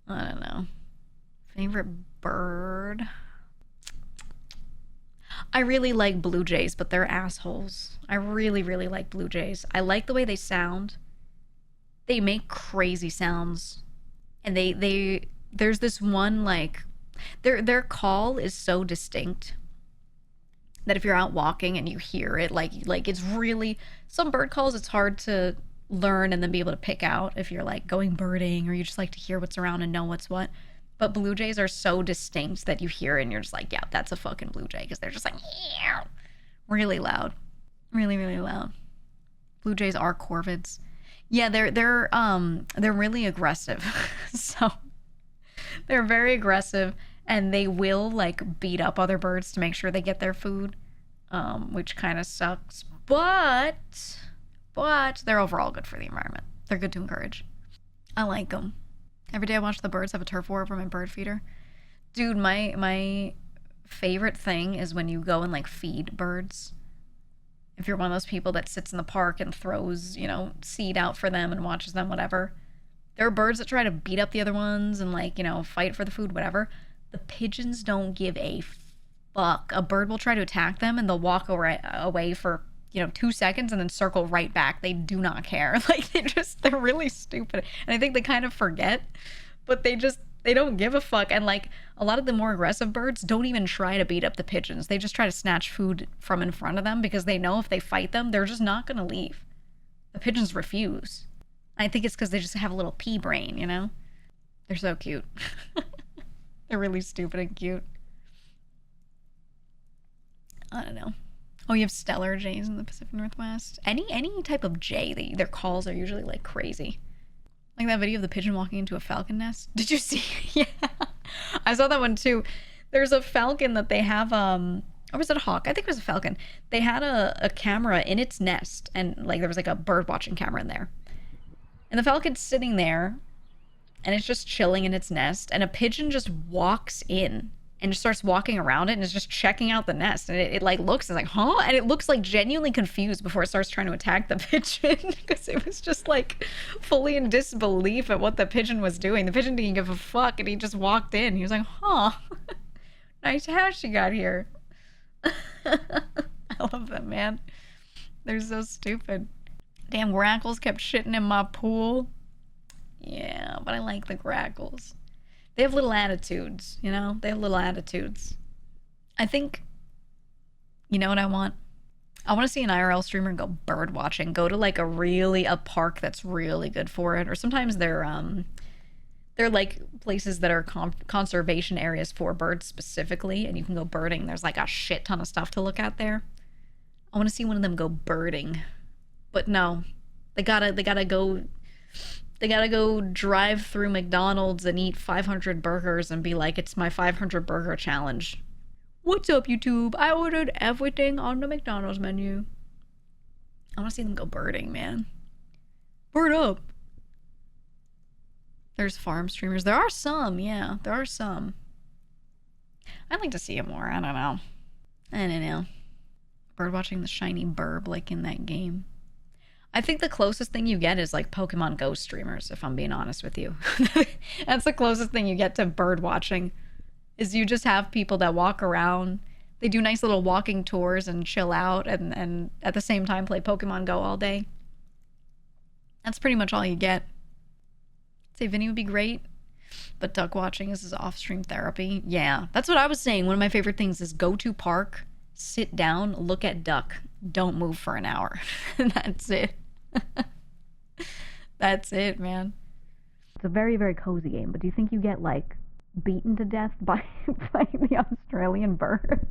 I don't know. Favorite bird? I really like blue jays, but they're assholes. I really, really like blue jays. I like the way they sound. They make crazy sounds. And there's this one like their call is so distinct that if you're out walking and you hear it, like it's really some bird calls it's hard to learn and then be able to pick out if you're like going birding or you just like to hear what's around and know what's what. But blue jays are so distinct that you hear it and you're just like, yeah, that's a fucking blue jay because they're just like really loud, really really loud. Blue jays are corvids. Yeah, they're really aggressive. So they're very aggressive and they will like beat up other birds to make sure they get their food, which kind of sucks. But they're overall good for the environment. They're good to encourage. I like them. Every day I watch the birds have a turf war over my bird feeder. Dude, my favorite thing is when you go and like feed birds. If you're one of those people that sits in the park and throws, seed out for them and watches them, whatever. There are birds that try to beat up the other ones and like, fight for the food, whatever. The pigeons don't give a fuck. A bird will try to attack them and they'll walk away for, 2 seconds and then circle right back. They do not care. Like they're really stupid. And I think they kind of forget, but they don't give a fuck. And like a lot of the more aggressive birds don't even try to beat up the pigeons. They just try to snatch food from in front of them because they know if they fight them, they're just not going to leave. The pigeons refuse. I think it's because they just have a little pea brain. They're so cute. They're really stupid and cute. I don't know. Oh, you have stellar jays in the Pacific Northwest. Any type of jay, their calls are usually like crazy. Like that video of the pigeon walking into a falcon nest. Did you see? Yeah, I saw that one too. There's a falcon that they have. Or was it a hawk? I think it was a falcon. They had a camera in its nest, and like there was like a bird watching camera in there. And the falcon's sitting there, and it's just chilling in its nest, and a pigeon just walks in and just starts walking around it and is just checking out the nest. And it like looks, it's like, huh? And it looks like genuinely confused before it starts trying to attack the pigeon because it was just like fully in disbelief at what the pigeon was doing. The pigeon didn't give a fuck and he just walked in. He was like, huh, nice house you got here. I love them, man. They're so stupid. Damn grackles kept shitting in my pool. Yeah, but I like the grackles. They have little attitudes, They have little attitudes. I think, you know what I want? I want to see an IRL streamer go bird watching. Go to like a park that's really good for it. Or sometimes they're like places that are conservation areas for birds specifically, and you can go birding. There's like a shit ton of stuff to look at there. I want to see one of them go birding. But no, they gotta go drive through McDonald's and eat 500 burgers and be like, it's my 500 burger challenge. What's up, YouTube? I ordered everything on the McDonald's menu. I want to see them go birding, man. Bird up. There's farm streamers. There are some, yeah. There are some. I'd like to see it more. I don't know. Bird watching the shiny burb like in that game. I think the closest thing you get is like Pokemon Go streamers, if I'm being honest with you. That's the closest thing you get to bird watching, is you just have people that walk around. They do nice little walking tours and chill out and at the same time play Pokemon Go all day. That's pretty much all you get. I'd say Vinny would be great, but duck watching is his off-stream therapy. Yeah, that's what I was saying. One of my favorite things is go to park, sit down, look at duck. Don't move for an hour. That's it. That's it, man. It's a very, very cozy game, but do you think you get like beaten to death by the Australian birds?